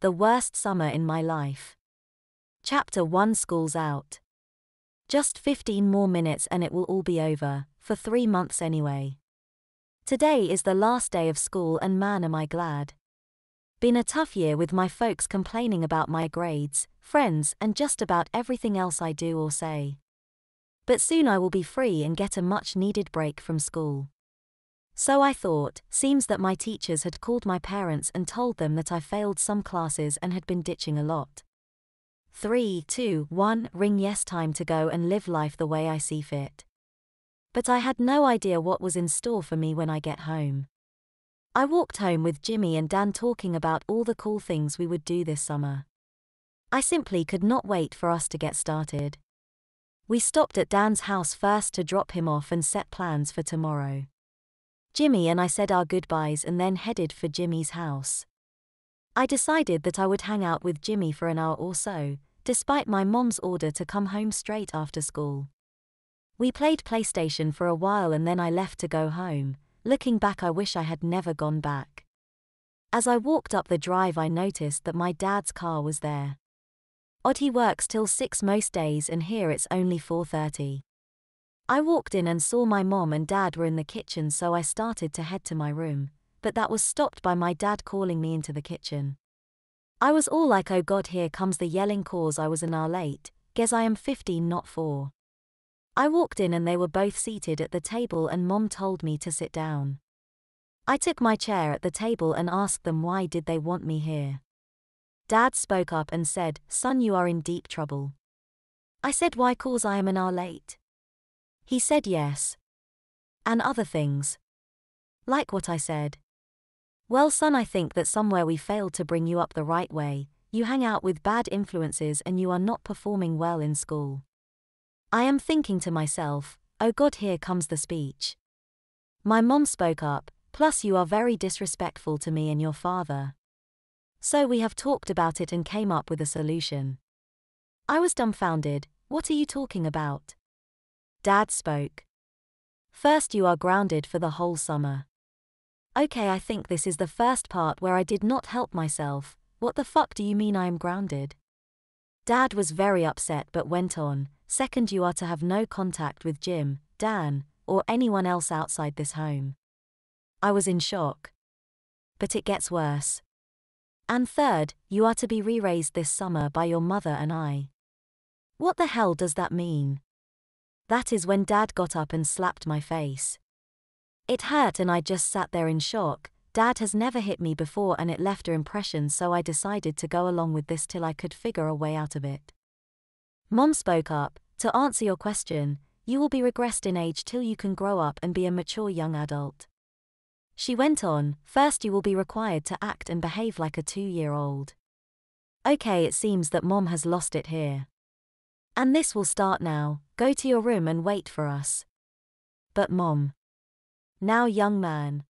The worst summer in my life. Chapter 1. School's out. Just 15 more minutes and it will all be over, for 3 months anyway. Today is the last day of school and man am I glad. Been a tough year with my folks complaining about my grades, friends and just about everything else I do or say. But soon I will be free and get a much needed break from school. So I thought, seems that my teachers had called my parents and told them that I failed some classes and had been ditching a lot. 3, 2, 1, ring. Yes, time to go and live life the way I see fit. But I had no idea what was in store for me when I get home. I walked home with Jimmy and Dan talking about all the cool things we would do this summer. I simply could not wait for us to get started. We stopped at Dan's house first to drop him off and set plans for tomorrow. Jimmy and I said our goodbyes and then headed for Jimmy's house. I decided that I would hang out with Jimmy for an hour or so, despite my mom's order to come home straight after school. We played PlayStation for a while and then I left to go home. Looking back, I wish I had never gone back. As I walked up the drive, I noticed that my dad's car was there. Odd, he works till 6 most days and here it's only 4:30. I walked in and saw my mom and dad were in the kitchen, so I started to head to my room, but that was stopped by my dad calling me into the kitchen. I was all like, oh God, here comes the yelling cause I was an hour late, guess I am 15 not 4. I walked in and they were both seated at the table and mom told me to sit down. I took my chair at the table and asked them why did they want me here. Dad spoke up and said, son, you are in deep trouble. I said, why, cause I am an hour late? He said yes. And other things. Like what I said. Well, son, I think that somewhere we failed to bring you up the right way. You hang out with bad influences and you are not performing well in school. I am thinking to myself, oh God, here comes the speech. My mom spoke up, plus you are very disrespectful to me and your father. So we have talked about it and came up with a solution. I was dumbfounded. What are you talking about? Dad spoke. First, you are grounded for the whole summer. Okay, I think this is the first part where I did not help myself. What the fuck do you mean I am grounded? Dad was very upset but went on. Second, you are to have no contact with Jim, Dan, or anyone else outside this home. I was in shock. But it gets worse. And third, you are to be re-raised this summer by your mother and I. What the hell does that mean? That is when Dad got up and slapped my face. It hurt and I just sat there in shock. Dad has never hit me before and it left an impression, so I decided to go along with this till I could figure a way out of it. Mom spoke up, to answer your question, you will be regressed in age till you can grow up and be a mature young adult. She went on, first you will be required to act and behave like a 2-year-old. Okay, it seems that Mom has lost it here. And this will start now, go to your room and wait for us. But Mom. Now, young man.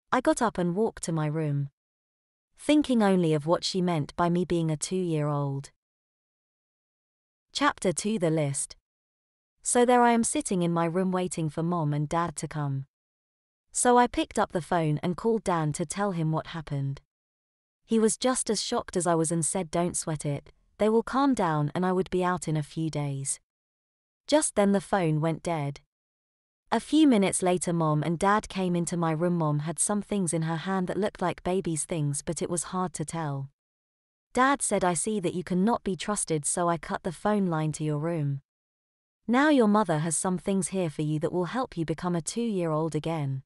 I got up and walked to my room. Thinking only of what she meant by me being a 2-year-old. Chapter 2. The list. So there I am sitting in my room waiting for Mom and Dad to come. So I picked up the phone and called Dan to tell him what happened. He was just as shocked as I was and said, don't sweat it, they will calm down and I would be out in a few days. Just then the phone went dead. A few minutes later Mom and Dad came into my room. Mom had some things in her hand that looked like baby's things, but it was hard to tell. Dad said, I see that you cannot be trusted, so I cut the phone line to your room. Now your mother has some things here for you that will help you become a 2-year-old again.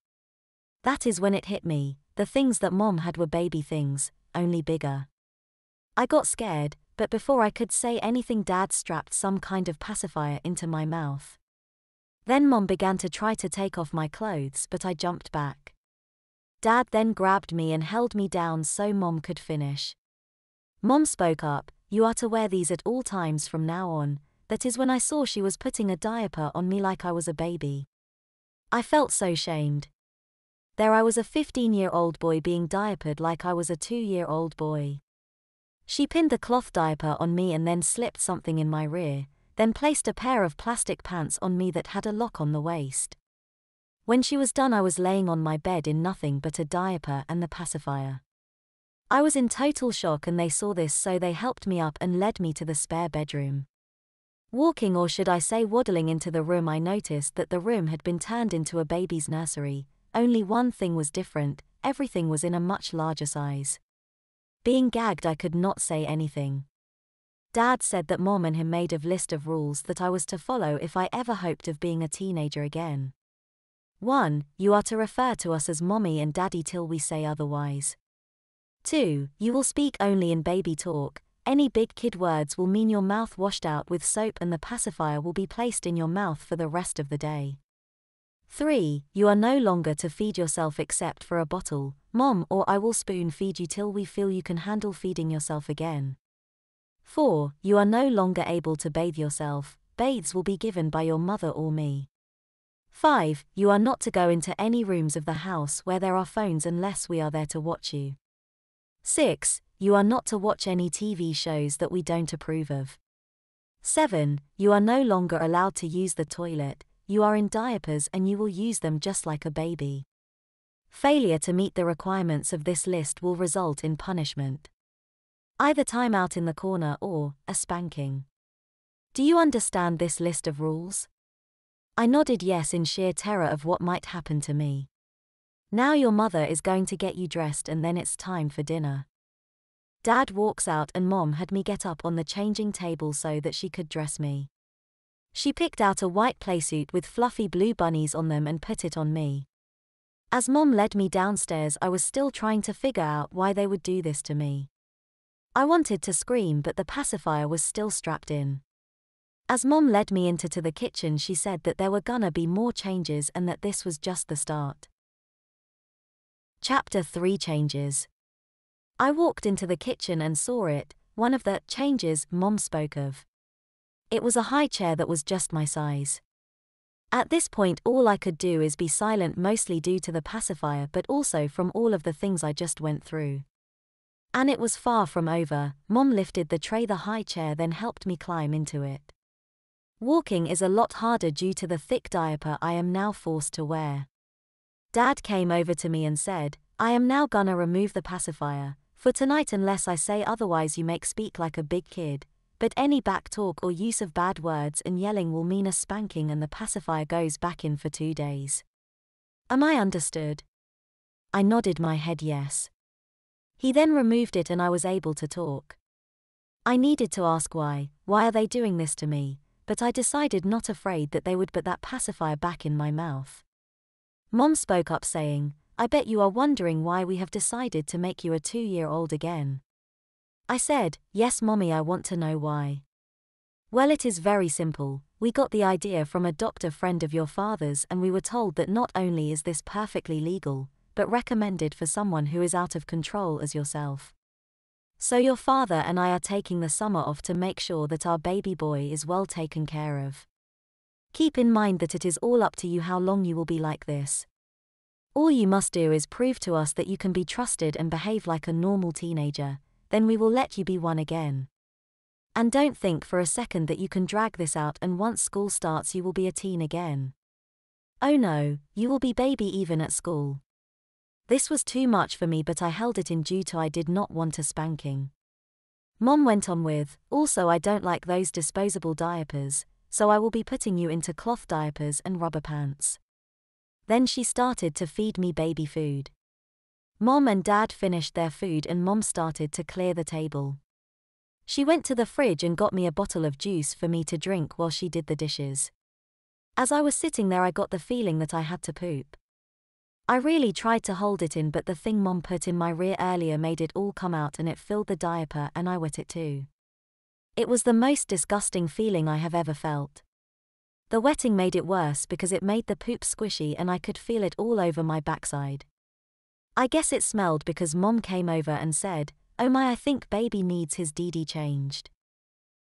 That is when it hit me, the things that Mom had were baby things, only bigger. I got scared, but before I could say anything Dad strapped some kind of pacifier into my mouth. Then Mom began to try to take off my clothes, but I jumped back. Dad then grabbed me and held me down so Mom could finish. Mom spoke up, you are to wear these at all times from now on. That is when I saw she was putting a diaper on me like I was a baby. I felt so shamed. There I was, a 15-year-old boy being diapered like I was a 2-year-old boy. She pinned the cloth diaper on me and then slipped something in my rear, then placed a pair of plastic pants on me that had a lock on the waist. When she was done, I was laying on my bed in nothing but a diaper and the pacifier. I was in total shock and they saw this, so they helped me up and led me to the spare bedroom. Walking, or should I say waddling into the room, I noticed that the room had been turned into a baby's nursery. Only one thing was different: everything was in a much larger size. Being gagged, I could not say anything. Dad said that Mom and him made a list of rules that I was to follow if I ever hoped of being a teenager again. 1. You are to refer to us as Mommy and Daddy till we say otherwise. 2. You will speak only in baby talk. Any big kid words will mean your mouth washed out with soap and the pacifier will be placed in your mouth for the rest of the day. 3. You are no longer to feed yourself except for a bottle. Mom or I will spoon feed you till we feel you can handle feeding yourself again. 4. You are no longer able to bathe yourself. Baths will be given by your mother or me. 5. You are not to go into any rooms of the house where there are phones unless we are there to watch you. 6. You are not to watch any TV shows that we don't approve of. 7. You are no longer allowed to use the toilet. You are in diapers and you will use them just like a baby. Failure to meet the requirements of this list will result in punishment. Either time out in the corner or a spanking. Do you understand this list of rules? I nodded yes in sheer terror of what might happen to me. Now your mother is going to get you dressed and then it's time for dinner. Dad walks out and Mom had me get up on the changing table so that she could dress me. She picked out a white playsuit with fluffy blue bunnies on them and put it on me. As Mom led me downstairs, I was still trying to figure out why they would do this to me. I wanted to scream, but the pacifier was still strapped in. As Mom led me into the kitchen, she said that there were gonna be more changes and that this was just the start. Chapter 3: Changes. I walked into the kitchen and saw it, one of the changes Mom spoke of. It was a high chair that was just my size. At this point all I could do is be silent, mostly due to the pacifier but also from all of the things I just went through. And it was far from over. Mom lifted the tray, the high chair, then helped me climb into it. Walking is a lot harder due to the thick diaper I am now forced to wear. Dad came over to me and said, I am now gonna remove the pacifier for tonight unless I say otherwise. You make speak like a big kid, but any back talk or use of bad words and yelling will mean a spanking and the pacifier goes back in for 2 days. Am I understood? I nodded my head yes. He then removed it and I was able to talk. I needed to ask why are they doing this to me, but I decided not afraid that they would put that pacifier back in my mouth. Mom spoke up saying, I bet you are wondering why we have decided to make you a 2-year-old again. I said, yes Mommy, I want to know why. Well, it is very simple. We got the idea from a doctor friend of your father's and we were told that not only is this perfectly legal, but recommended for someone who is out of control as yourself. So your father and I are taking the summer off to make sure that our baby boy is well taken care of. Keep in mind that it is all up to you how long you will be like this. All you must do is prove to us that you can be trusted and behave like a normal teenager, then we will let you be one again. And don't think for a second that you can drag this out and once school starts you will be a teen again. Oh no, you will be baby even at school. This was too much for me, but I held it in due to I did not want a spanking. Mom went on with, also I don't like those disposable diapers, so I will be putting you into cloth diapers and rubber pants. Then she started to feed me baby food. Mom and Dad finished their food and Mom started to clear the table. She went to the fridge and got me a bottle of juice for me to drink while she did the dishes. As I was sitting there I got the feeling that I had to poop. I really tried to hold it in, but the thing Mom put in my rear earlier made it all come out and it filled the diaper and I wet it too. It was the most disgusting feeling I have ever felt. The wetting made it worse because it made the poop squishy and I could feel it all over my backside. I guess it smelled because Mom came over and said, oh my, I think baby needs his DD changed.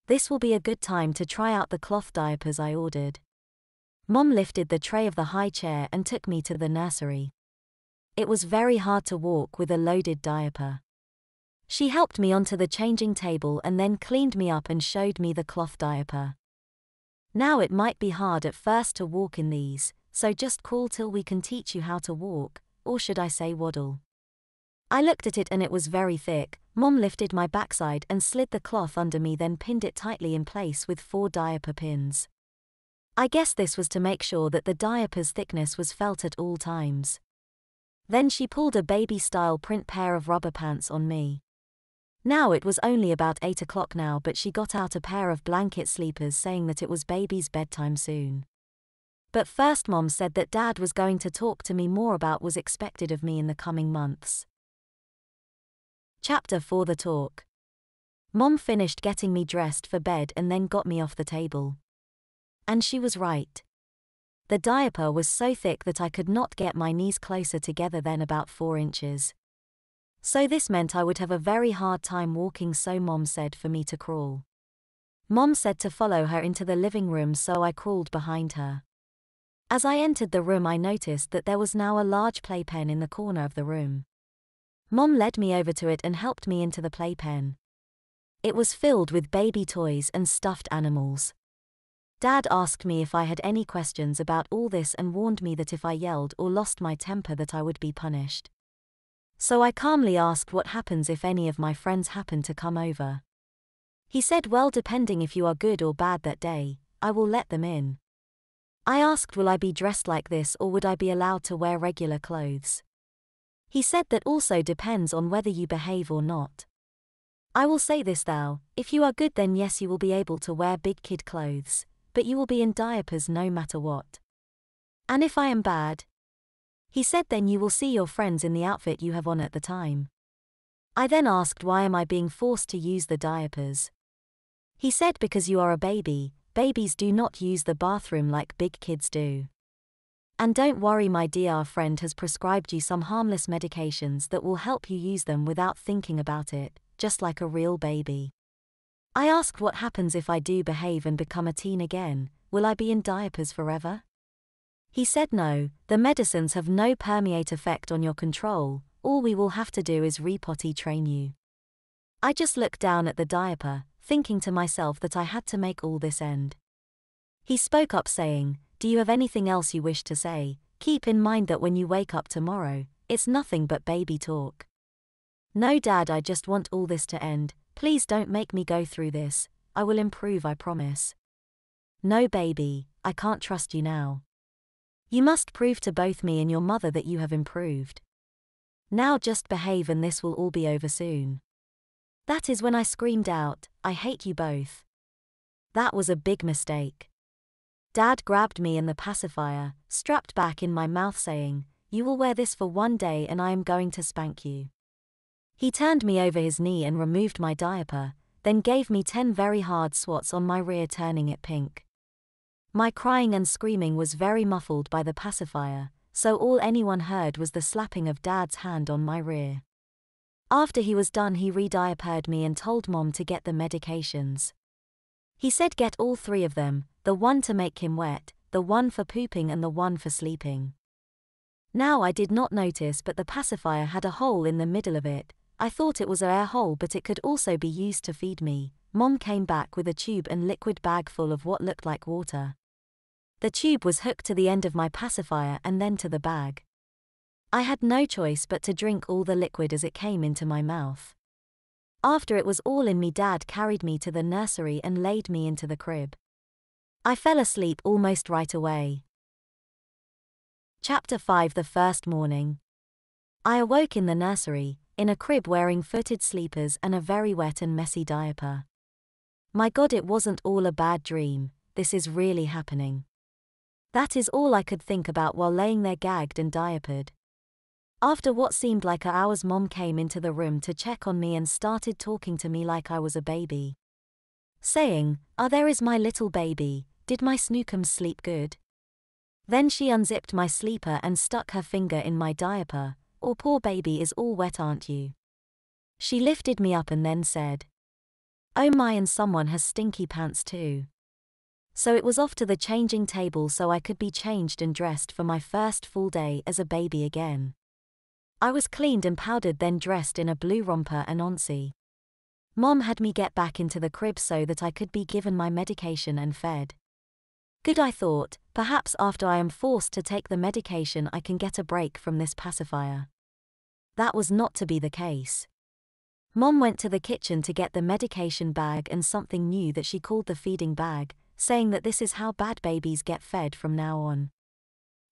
This will be a good time to try out the cloth diapers I ordered. Mom lifted the tray of the high chair and took me to the nursery. It was very hard to walk with a loaded diaper. She helped me onto the changing table and then cleaned me up and showed me the cloth diaper. Now it might be hard at first to walk in these, so just crawl till we can teach you how to walk, or should I say waddle. I looked at it and it was very thick. Mom lifted my backside and slid the cloth under me, then pinned it tightly in place with 4 diaper pins. I guess this was to make sure that the diaper's thickness was felt at all times. Then she pulled a baby-style print pair of rubber pants on me. Now it was only about 8 o'clock now, but she got out a pair of blanket sleepers saying that it was baby's bedtime soon. But first Mom said that Dad was going to talk to me more about what was expected of me in the coming months. Chapter 4: The Talk. Mom finished getting me dressed for bed and then got me off the table. And she was right. The diaper was so thick that I could not get my knees closer together than about 4 inches. So this meant I would have a very hard time walking, so Mom said for me to crawl. Mom said to follow her into the living room, so I crawled behind her. As I entered the room, I noticed that there was now a large playpen in the corner of the room. Mom led me over to it and helped me into the playpen. It was filled with baby toys and stuffed animals. Dad asked me if I had any questions about all this and warned me that if I yelled or lost my temper that I would be punished. So I calmly asked what happens if any of my friends happen to come over. He said, well, depending if you are good or bad that day, I will let them in. I asked, will I be dressed like this or would I be allowed to wear regular clothes? He said that also depends on whether you behave or not. I will say this though, if you are good then yes, you will be able to wear big kid clothes, but you will be in diapers no matter what. And if I am bad, he said, then you will see your friends in the outfit you have on at the time. I then asked, why am I being forced to use the diapers? He said, because you are a baby, babies do not use the bathroom like big kids do. And don't worry my dear, our friend has prescribed you some harmless medications that will help you use them without thinking about it, just like a real baby. I asked, what happens if I do behave and become a teen again, will I be in diapers forever? He said no, the medicines have no permeate effect on your control, all we will have to do is re-potty train you. I just looked down at the diaper, thinking to myself that I had to make all this end. He spoke up saying, do you have anything else you wish to say? Keep in mind that when you wake up tomorrow, it's nothing but baby talk. No Dad, I just want all this to end, please don't make me go through this, I will improve, I promise. No baby, I can't trust you now. You must prove to both me and your mother that you have improved. Now just behave and this will all be over soon. That is when I screamed out, I hate you both. That was a big mistake. Dad grabbed me in the pacifier, strapped back in my mouth saying, you will wear this for 1 day and I am going to spank you. He turned me over his knee and removed my diaper, then gave me 10 very hard swats on my rear, turning it pink. My crying and screaming was very muffled by the pacifier, so all anyone heard was the slapping of Dad's hand on my rear. After he was done, he re-diapered me and told Mom to get the medications. He said get all 3 of them, the one to make him wet, the one for pooping and the one for sleeping. Now I did not notice, but the pacifier had a hole in the middle of it. I thought it was an air hole, but it could also be used to feed me. Mom came back with a tube and liquid bag full of what looked like water. The tube was hooked to the end of my pacifier and then to the bag. I had no choice but to drink all the liquid as it came into my mouth. After it was all in me, Dad carried me to the nursery and laid me into the crib. I fell asleep almost right away. Chapter 5: The First Morning. I awoke in the nursery, in a crib wearing footed sleepers and a very wet and messy diaper. My God, it wasn't all a bad dream, this is really happening. That is all I could think about while laying there gagged and diapered. After what seemed like hours, Mom came into the room to check on me and started talking to me like I was a baby. Saying, there is my little baby, did my snookums sleep good? Then she unzipped my sleeper and stuck her finger in my diaper, poor baby is all wet, aren't you? She lifted me up and then said, oh my, and someone has stinky pants too. So it was off to the changing table so I could be changed and dressed for my first full day as a baby again. I was cleaned and powdered, then dressed in a blue romper and onesie. Mom had me get back into the crib so that I could be given my medication and fed. Good, I thought, perhaps after I am forced to take the medication I can get a break from this pacifier. That was not to be the case. Mom went to the kitchen to get the medication bag and something new that she called the feeding bag, saying that this is how bad babies get fed from now on.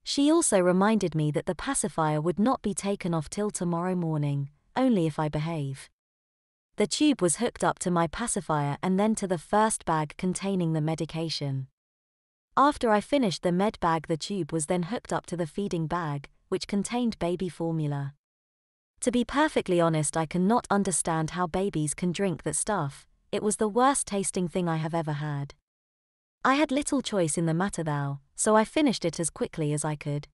She also reminded me that the pacifier would not be taken off till tomorrow morning, only if I behave. The tube was hooked up to my pacifier and then to the first bag containing the medication. After I finished the med bag, the tube was then hooked up to the feeding bag, which contained baby formula. To be perfectly honest, I cannot understand how babies can drink that stuff. It was the worst tasting thing I have ever had. I had little choice in the matter though, so I finished it as quickly as I could.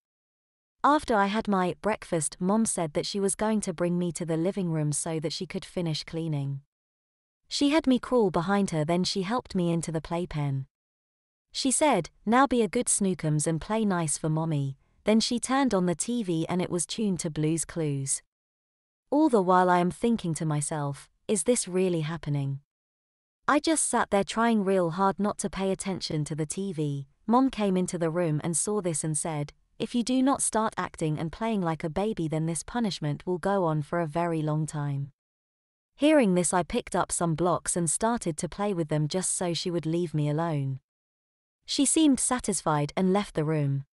After I had my breakfast, Mom said that she was going to bring me to the living room so that she could finish cleaning. She had me crawl behind her, then she helped me into the playpen. She said, "Now be a good Snookums and play nice for Mommy." Then she turned on the TV and it was tuned to Blue's Clues. All the while I am thinking to myself, is this really happening? I just sat there trying real hard not to pay attention to the TV. Mom came into the room and saw this and said, "If you do not start acting and playing like a baby, then this punishment will go on for a very long time." Hearing this, I picked up some blocks and started to play with them just so she would leave me alone. She seemed satisfied and left the room.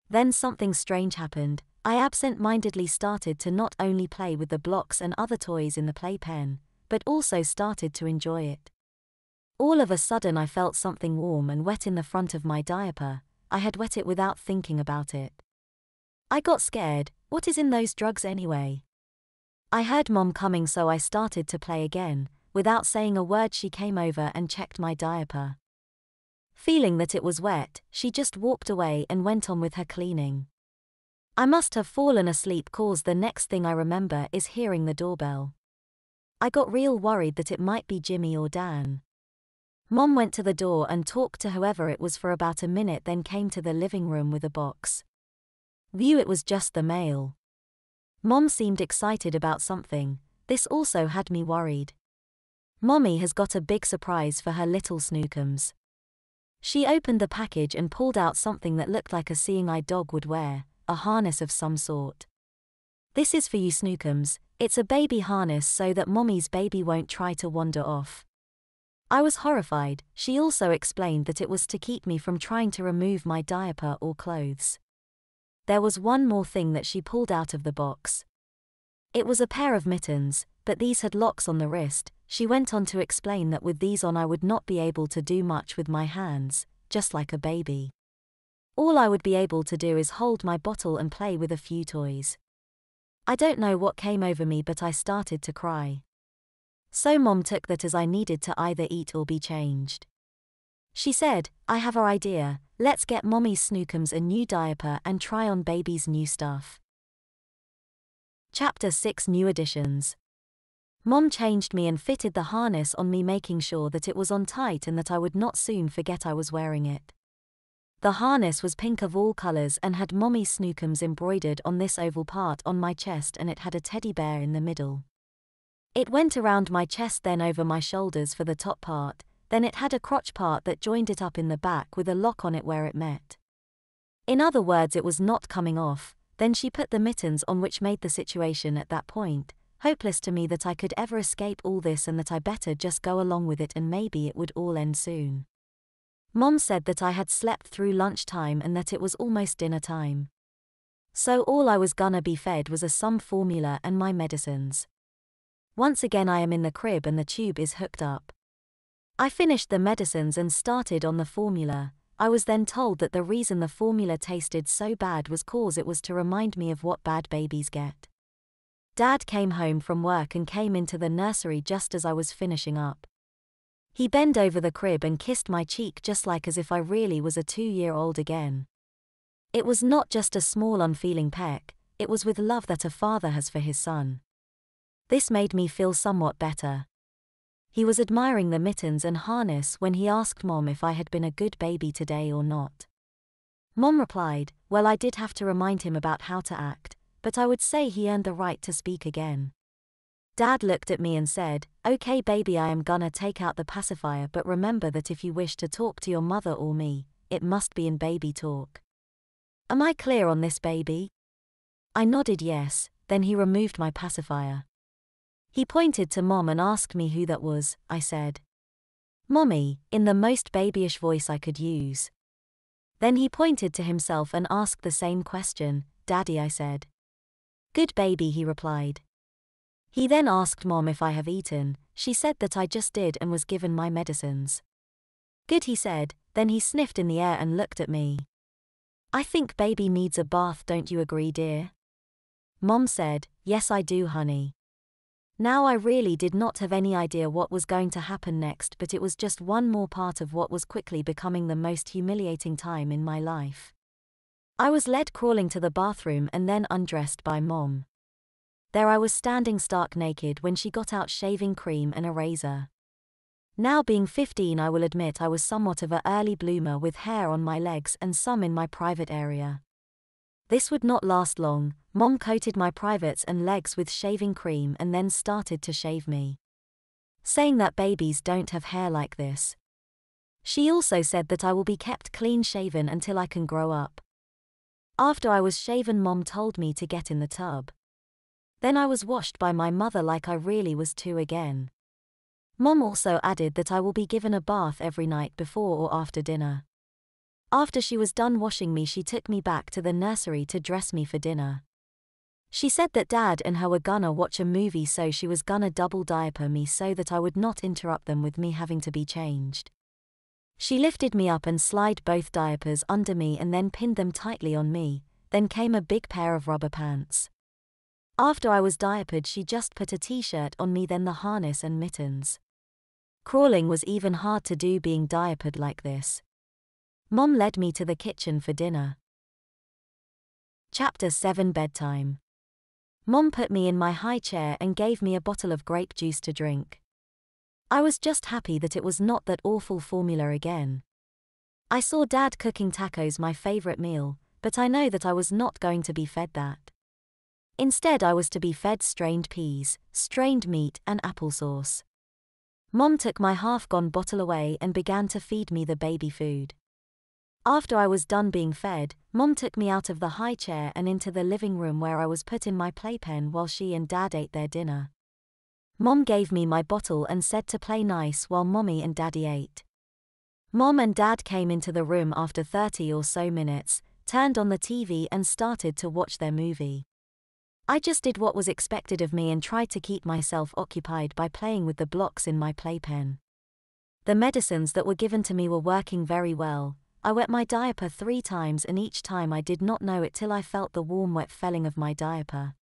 Then something strange happened. I absent-mindedly started to not only play with the blocks and other toys in the playpen, but also started to enjoy it. All of a sudden I felt something warm and wet in the front of my diaper. I had wet it without thinking about it. I got scared. What is in those drugs anyway? I heard Mom coming, so I started to play again. Without saying a word, she came over and checked my diaper. Feeling that it was wet, she just walked away and went on with her cleaning. I must have fallen asleep, cause the next thing I remember is hearing the doorbell. I got real worried that it might be Jimmy or Dan. Mom went to the door and talked to whoever it was for about a minute, then came to the living room with a box. It was just the mail. Mom seemed excited about something. This also had me worried. Mommy has got a big surprise for her little Snookums. She opened the package and pulled out something that looked like a seeing-eye dog would wear, a harness of some sort. "This is for you, Snookums. It's a baby harness so that Mommy's baby won't try to wander off." I was horrified. She also explained that it was to keep me from trying to remove my diaper or clothes. There was one more thing that she pulled out of the box. It was a pair of mittens, but these had locks on the wrist. She went on to explain that with these on I would not be able to do much with my hands, just like a baby. All I would be able to do is hold my bottle and play with a few toys. I don't know what came over me, but I started to cry. So Mom took that as I needed to either eat or be changed. She said, "I have our idea, let's get Mommy's Snookums a new diaper and try on baby's new stuff." Chapter 6 New Additions. Mom changed me and fitted the harness on me, making sure that it was on tight and that I would not soon forget I was wearing it. The harness was pink of all colors and had Mommy's Snookums embroidered on this oval part on my chest, and it had a teddy bear in the middle. It went around my chest, then over my shoulders for the top part, then it had a crotch part that joined it up in the back with a lock on it where it met. In other words, it was not coming off. Then she put the mittens on, which made the situation at that point hopeless to me that I could ever escape all this and that I better just go along with it and maybe it would all end soon. Mom said that I had slept through lunchtime and that it was almost dinner time. So all I was gonna be fed was some formula and my medicines. Once again I am in the crib and the tube is hooked up. I finished the medicines and started on the formula. I was then told that the reason the formula tasted so bad was cause it was to remind me of what bad babies get. Dad came home from work and came into the nursery just as I was finishing up. He bent over the crib and kissed my cheek just like as if I really was a 2-year-old again. It was not just a small unfeeling peck, it was with love that a father has for his son. This made me feel somewhat better. He was admiring the mittens and harness when he asked Mom if I had been a good baby today or not. Mom replied, "Well, I did have to remind him about how to act, but I would say he earned the right to speak again." Dad looked at me and said, "Okay baby, I am gonna take out the pacifier, but remember that if you wish to talk to your mother or me, it must be in baby talk. Am I clear on this, baby?" I nodded yes. then he removed my pacifier. He pointed to Mom and asked me who that was, I said. Mommy, in the most babyish voice I could use. Then he pointed to himself and asked the same question, Daddy, I said. Good baby, he replied. He then asked Mom if I have eaten. She said that I just did and was given my medicines. Good, he said, then he sniffed in the air and looked at me. I think baby needs a bath, don't you agree, dear? Mom said, yes I do, honey. Now I really did not have any idea what was going to happen next, but it was just one more part of what was quickly becoming the most humiliating time in my life. I was led crawling to the bathroom and then undressed by Mom. There I was standing stark naked when she got out shaving cream and a razor. Now being 15, I will admit I was somewhat of an early bloomer with hair on my legs and some in my private area. This would not last long. Mom coated my privates and legs with shaving cream and then started to shave me, saying that babies don't have hair like this. She also said that I will be kept clean shaven until I can grow up. After I was shaven, Mom told me to get in the tub. Then I was washed by my mother like I really was 2 again. Mom also added that I will be given a bath every night before or after dinner. After she was done washing me, she took me back to the nursery to dress me for dinner. She said that Dad and her were gonna watch a movie, so she was gonna double diaper me so that I would not interrupt them with me having to be changed. She lifted me up and slid both diapers under me and then pinned them tightly on me. Then came a big pair of rubber pants. After I was diapered, she just put a t-shirt on me, then the harness and mittens. Crawling was even hard to do being diapered like this. Mom led me to the kitchen for dinner. Chapter 7, Bedtime. Mom put me in my high chair and gave me a bottle of grape juice to drink. I was just happy that it was not that awful formula again. I saw Dad cooking tacos, my favorite meal, but I know that I was not going to be fed that. Instead, I was to be fed strained peas, strained meat, and applesauce. Mom took my half-gone bottle away and began to feed me the baby food. After I was done being fed, Mom took me out of the high chair and into the living room where I was put in my playpen while she and Dad ate their dinner. Mom gave me my bottle and said to play nice while Mommy and Daddy ate. Mom and Dad came into the room after 30 or so minutes, turned on the TV and started to watch their movie. I just did what was expected of me and tried to keep myself occupied by playing with the blocks in my playpen. The medicines that were given to me were working very well. I wet my diaper 3 times and each time I did not know it till I felt the warm wet felling of my diaper.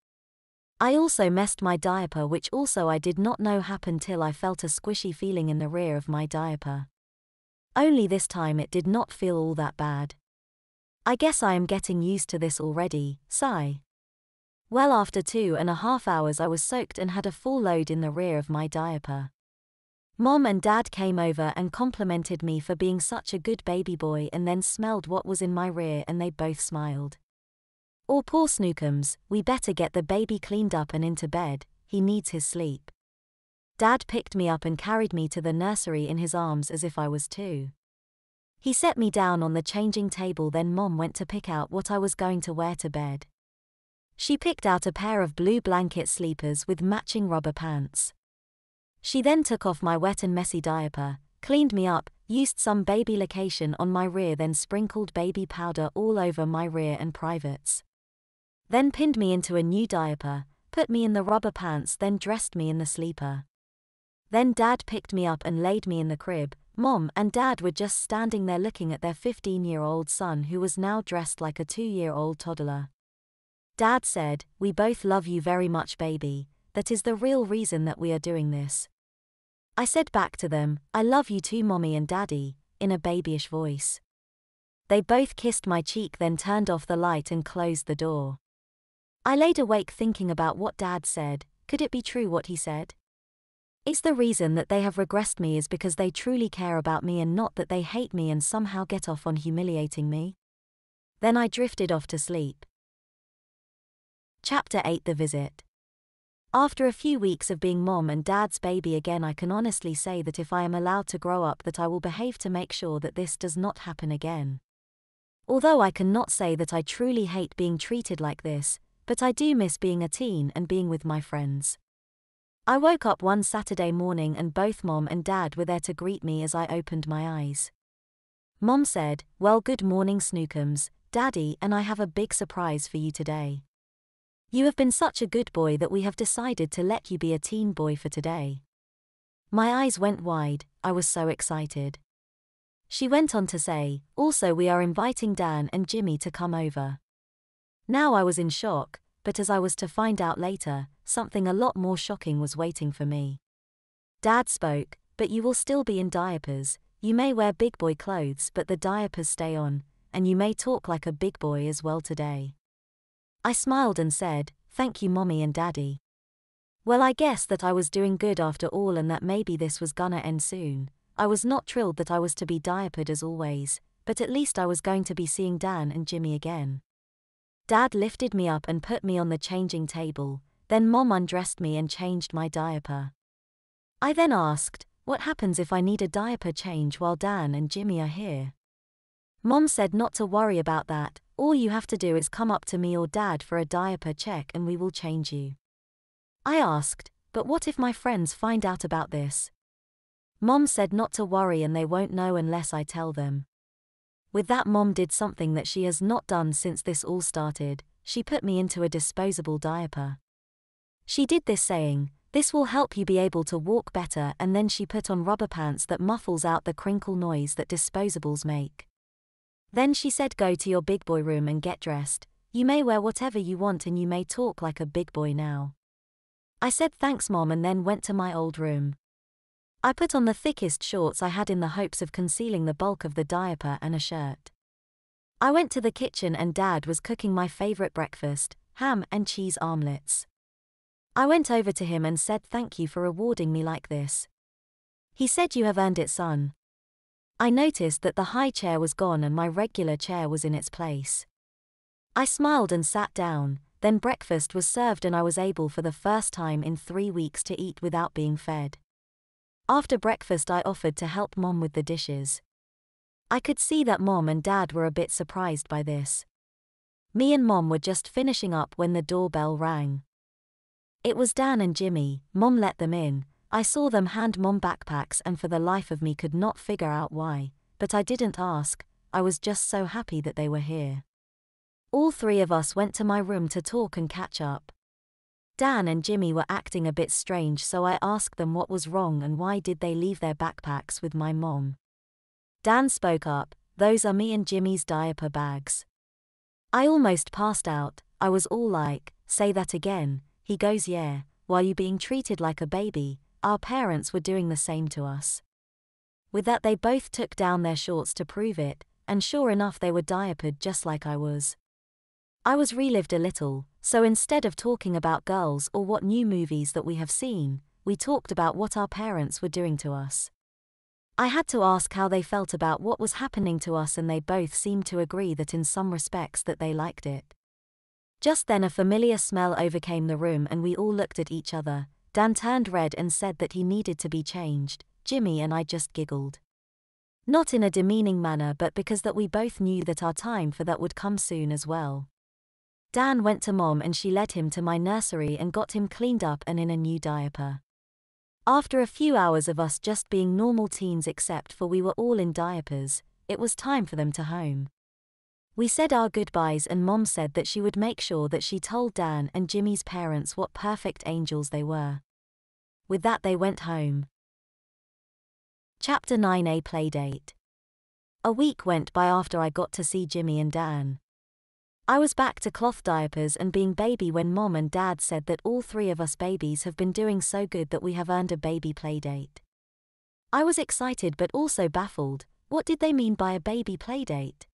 I also messed my diaper, which also I did not know happened till I felt a squishy feeling in the rear of my diaper. Only this time it did not feel all that bad. I guess I am getting used to this already, sigh. Well, after 2.5 hours I was soaked and had a full load in the rear of my diaper. Mom and Dad came over and complimented me for being such a good baby boy and then smelled what was in my rear and they both smiled. Oh, poor Snookums, we better get the baby cleaned up and into bed, he needs his sleep. Dad picked me up and carried me to the nursery in his arms as if I was 2. He set me down on the changing table, then Mom went to pick out what I was going to wear to bed. She picked out a pair of blue blanket sleepers with matching rubber pants. She then took off my wet and messy diaper, cleaned me up, used some baby lotion on my rear, then sprinkled baby powder all over my rear and privates. Then pinned me into a new diaper, put me in the rubber pants, then dressed me in the sleeper. Then Dad picked me up and laid me in the crib. Mom and Dad were just standing there looking at their 15-year-old son, who was now dressed like a 2-year-old toddler. Dad said, "We both love you very much, baby. That is the real reason that we are doing this." I said back to them, "I love you too, Mommy and Daddy," in a babyish voice. They both kissed my cheek, then turned off the light and closed the door. I laid awake thinking about what Dad said. Could it be true what he said? Is the reason that they have regressed me is because they truly care about me and not that they hate me and somehow get off on humiliating me? Then I drifted off to sleep. Chapter 8, The Visit. After a few weeks of being Mom and Dad's baby again, I can honestly say that if I am allowed to grow up, that I will behave to make sure that this does not happen again. Although I cannot say that I truly hate being treated like this, but I do miss being a teen and being with my friends. I woke up one Saturday morning and both Mom and Dad were there to greet me as I opened my eyes. Mom said, "Well, good morning Snookums, Daddy, and I have a big surprise for you today. You have been such a good boy that we have decided to let you be a teen boy for today." My eyes went wide, I was so excited. She went on to say, "Also we are inviting Dan and Jimmy to come over." Now I was in shock, but as I was to find out later, something a lot more shocking was waiting for me. Dad spoke, "But you will still be in diapers. You may wear big boy clothes but the diapers stay on, and you may talk like a big boy as well today." I smiled and said, "Thank you Mommy and Daddy." Well, I guess that I was doing good after all and that maybe this was gonna end soon. I was not thrilled that I was to be diapered as always, but at least I was going to be seeing Dan and Jimmy again. Dad lifted me up and put me on the changing table, then Mom undressed me and changed my diaper. I then asked, "What happens if I need a diaper change while Dan and Jimmy are here?" Mom said not to worry about that, all you have to do is come up to me or Dad for a diaper check and we will change you. I asked, "But what if my friends find out about this?" Mom said not to worry and they won't know unless I tell them. With that, Mom did something that she has not done since this all started. She put me into a disposable diaper. She did this saying, "This will help you be able to walk better," and then she put on rubber pants that muffles out the crinkle noise that disposables make. Then she said, "Go to your big boy room and get dressed. You may wear whatever you want and you may talk like a big boy now." I said thanks Mom and then went to my old room. I put on the thickest shorts I had in the hopes of concealing the bulk of the diaper and a shirt. I went to the kitchen and Dad was cooking my favorite breakfast, ham and cheese omelets. I went over to him and said thank you for rewarding me like this. He said, "You have earned it, son." I noticed that the high chair was gone and my regular chair was in its place. I smiled and sat down, then breakfast was served and I was able for the first time in 3 weeks to eat without being fed. After breakfast I offered to help Mom with the dishes. I could see that Mom and Dad were a bit surprised by this. Me and Mom were just finishing up when the doorbell rang. It was Dan and Jimmy. Mom let them in. I saw them hand Mom backpacks and for the life of me could not figure out why, but I didn't ask, I was just so happy that they were here. All three of us went to my room to talk and catch up. Dan and Jimmy were acting a bit strange, so I asked them what was wrong and why did they leave their backpacks with my mom. Dan spoke up, "Those are me and Jimmy's diaper bags." I almost passed out. I was all like, "Say that again." He goes, "Yeah, while you being treated like a baby, our parents were doing the same to us." With that they both took down their shorts to prove it, and sure enough they were diapered just like I was. I was relived a little, so instead of talking about girls or what new movies that we have seen, we talked about what our parents were doing to us. I had to ask how they felt about what was happening to us and they both seemed to agree that in some respects that they liked it. Just then a familiar smell overcame the room and we all looked at each other. Dan turned red and said that he needed to be changed. Jimmy and I just giggled. Not in a demeaning manner but because that we both knew that our time for that would come soon as well. Dan went to Mom and she led him to my nursery and got him cleaned up and in a new diaper. After a few hours of us just being normal teens except for we were all in diapers, it was time for them to home. We said our goodbyes and Mom said that she would make sure that she told Dan and Jimmy's parents what perfect angels they were. With that they went home. Chapter 9A Playdate. A week went by after I got to see Jimmy and Dan. I was back to cloth diapers and being baby when Mom and Dad said that all three of us babies have been doing so good that we have earned a baby playdate. I was excited but also baffled. What did they mean by a baby playdate?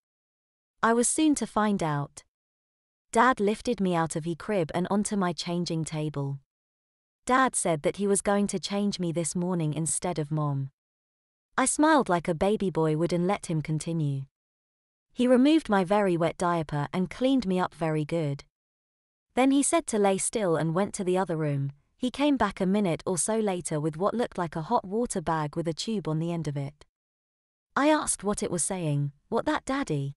I was soon to find out. Dad lifted me out of his crib and onto my changing table. Dad said that he was going to change me this morning instead of Mom. I smiled like a baby boy would and let him continue. He removed my very wet diaper and cleaned me up very good. Then he said to lay still and went to the other room. He came back a minute or so later with what looked like a hot water bag with a tube on the end of it. I asked what it was saying. "What that, Daddy?"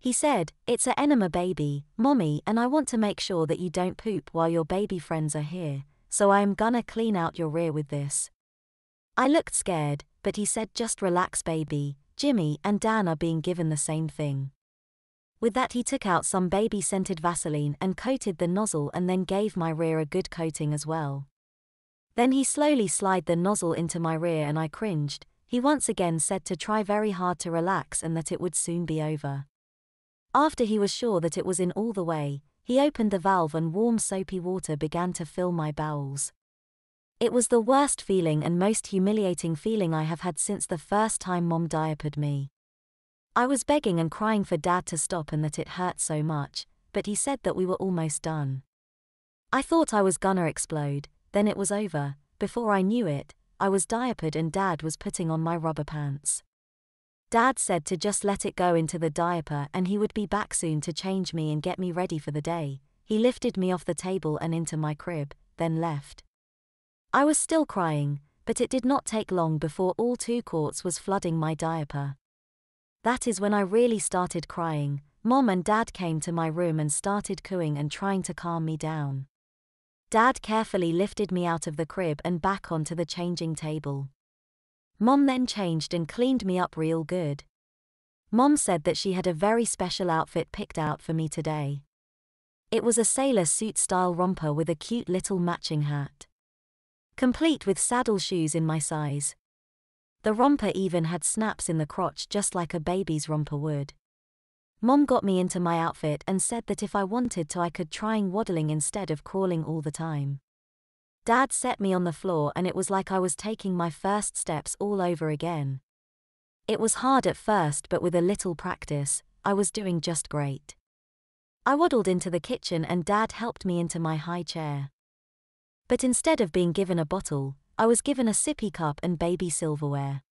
He said, "It's a enema baby, mommy, and I want to make sure that you don't poop while your baby friends are here, so I am gonna clean out your rear with this." I looked scared, but he said, "Just relax baby, Jimmy and Dan are being given the same thing." With that he took out some baby-scented Vaseline and coated the nozzle and then gave my rear a good coating as well. Then he slowly slid the nozzle into my rear and I cringed. He once again said to try very hard to relax and that it would soon be over. After he was sure that it was in all the way, he opened the valve and warm soapy water began to fill my bowels. It was the worst feeling and most humiliating feeling I have had since the first time Mom diapered me. I was begging and crying for Dad to stop and that it hurt so much, but he said that we were almost done. I thought I was gonna explode, then it was over. Before I knew it, I was diapered and Dad was putting on my rubber pants. Dad said to just let it go into the diaper and he would be back soon to change me and get me ready for the day. He lifted me off the table and into my crib, then left. I was still crying, but it did not take long before all 2 quarts was flooding my diaper. That is when I really started crying. Mom and Dad came to my room and started cooing and trying to calm me down. Dad carefully lifted me out of the crib and back onto the changing table. Mom then changed and cleaned me up real good. Mom said that she had a very special outfit picked out for me today. It was a sailor suit style romper with a cute little matching hat, complete with saddle shoes in my size. The romper even had snaps in the crotch just like a baby's romper would. Mom got me into my outfit and said that if I wanted to I could try waddling instead of crawling all the time. Dad set me on the floor and it was like I was taking my first steps all over again. It was hard at first but with a little practice, I was doing just great. I waddled into the kitchen and Dad helped me into my high chair. But instead of being given a bottle, I was given a sippy cup and baby silverware.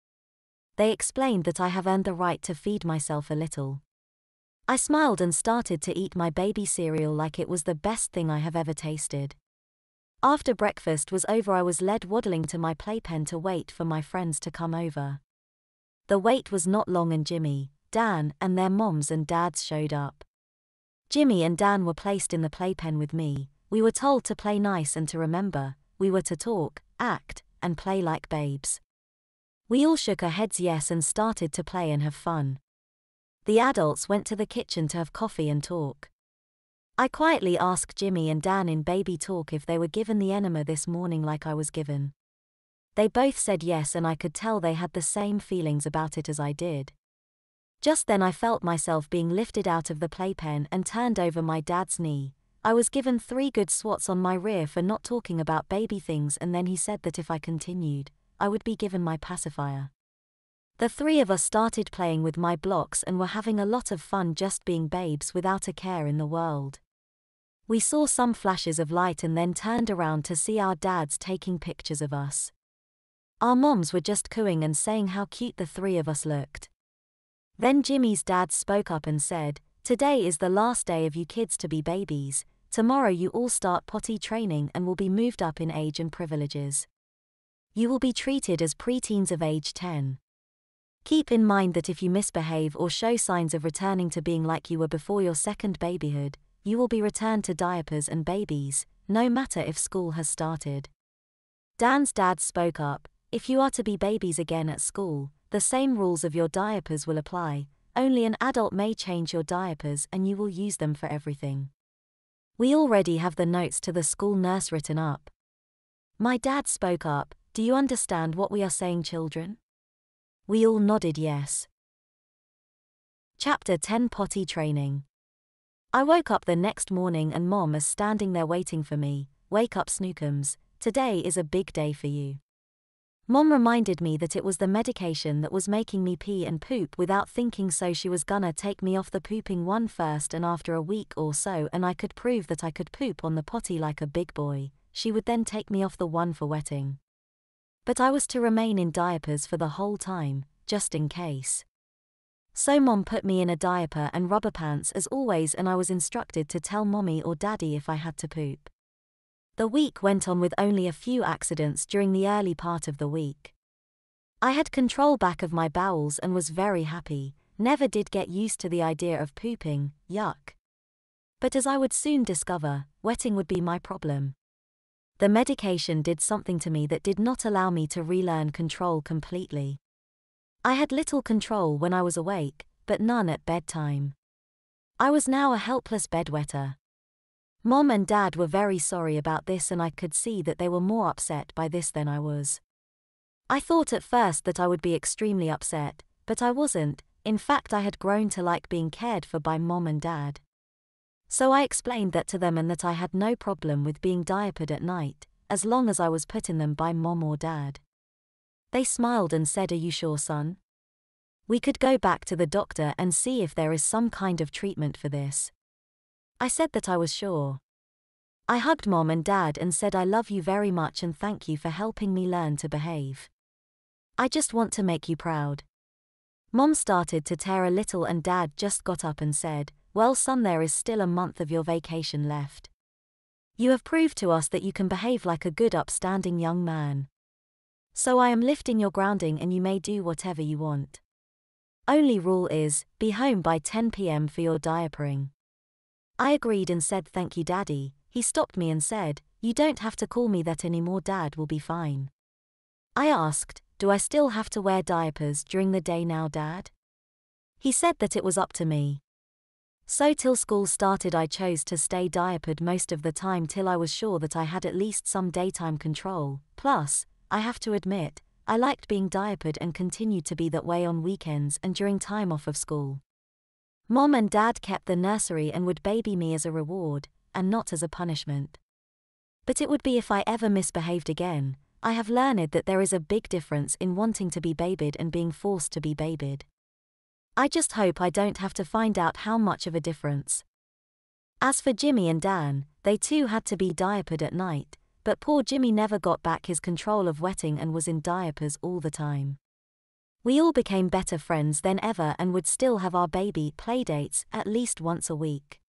They explained that I have earned the right to feed myself a little. I smiled and started to eat my baby cereal like it was the best thing I have ever tasted. After breakfast was over I was led waddling to my playpen to wait for my friends to come over. The wait was not long and Jimmy, Dan, and their moms and dads showed up. Jimmy and Dan were placed in the playpen with me. We were told to play nice and to remember, we were to talk, act, and play like babes. We all shook our heads yes and started to play and have fun. The adults went to the kitchen to have coffee and talk. I quietly asked Jimmy and Dan in baby talk if they were given the enema this morning like I was given. They both said yes and I could tell they had the same feelings about it as I did. Just then I felt myself being lifted out of the playpen and turned over my dad's knee. I was given 3 good swats on my rear for not talking about baby things and then he said that if I continued, I would be given my pacifier. The 3 of us started playing with my blocks and were having a lot of fun just being babes without a care in the world. We saw some flashes of light and then turned around to see our dads taking pictures of us. Our moms were just cooing and saying how cute the 3 of us looked. Then Jimmy's dad spoke up and said, "Today is the last day of you kids to be babies. Tomorrow you all start potty training and will be moved up in age and privileges. You will be treated as preteens of age 10. Keep in mind that if you misbehave or show signs of returning to being like you were before your second babyhood, you will be returned to diapers and babies, no matter if school has started." Dan's dad spoke up, "If you are to be babies again at school, the same rules of your diapers will apply, only an adult may change your diapers and you will use them for everything. We already have the notes to the school nurse written up." My dad spoke up, "Do you understand what we are saying, children?" We all nodded yes. Chapter 10 Potty Training. I woke up the next morning and Mom is standing there waiting for me. "Wake up Snookums, today is a big day for you." Mom reminded me that it was the medication that was making me pee and poop without thinking, so she was gonna take me off the pooping one first and after a week or so and I could prove that I could poop on the potty like a big boy, she would then take me off the one for wetting. But I was to remain in diapers for the whole time, just in case. So Mom put me in a diaper and rubber pants as always and I was instructed to tell Mommy or Daddy if I had to poop. The week went on with only a few accidents during the early part of the week. I had control back of my bowels and was very happy. never did get used to the idea of pooping, yuck. But as I would soon discover, wetting would be my problem. The medication did something to me that did not allow me to relearn control completely. I had little control when I was awake, but none at bedtime. I was now a helpless bedwetter. Mom and Dad were very sorry about this, and I could see that they were more upset by this than I was. I thought at first that I would be extremely upset, but I wasn't. In fact, I had grown to like being cared for by Mom and Dad. So I explained that to them and that I had no problem with being diapered at night, as long as I was put in them by Mom or Dad. They smiled and said, "Are you sure, son? We could go back to the doctor and see if there is some kind of treatment for this." I said that I was sure. I hugged Mom and Dad and said, "I love you very much and thank you for helping me learn to behave. I just want to make you proud." Mom started to tear a little and Dad just got up and said, "Well, son, there is still a month of your vacation left. You have proved to us that you can behave like a good upstanding young man. So I am lifting your grounding and you may do whatever you want. Only rule is, be home by 10 p.m. for your diapering." I agreed and said, "Thank you, Daddy." He stopped me and said, "You don't have to call me that anymore, Dad will be fine." I asked, "Do I still have to wear diapers during the day now, Dad?" He said that it was up to me. So till school started I chose to stay diapered most of the time till I was sure that I had at least some daytime control. Plus, I have to admit, I liked being diapered and continued to be that way on weekends and during time off of school. Mom and Dad kept the nursery and would baby me as a reward, and not as a punishment. But it would be if I ever misbehaved again. I have learned that there is a big difference in wanting to be babied and being forced to be babied. I just hope I don't have to find out how much of a difference. As for Jimmy and Dan, they too had to be diapered at night, but poor Jimmy never got back his control of wetting and was in diapers all the time. We all became better friends than ever and would still have our baby playdates at least once a week.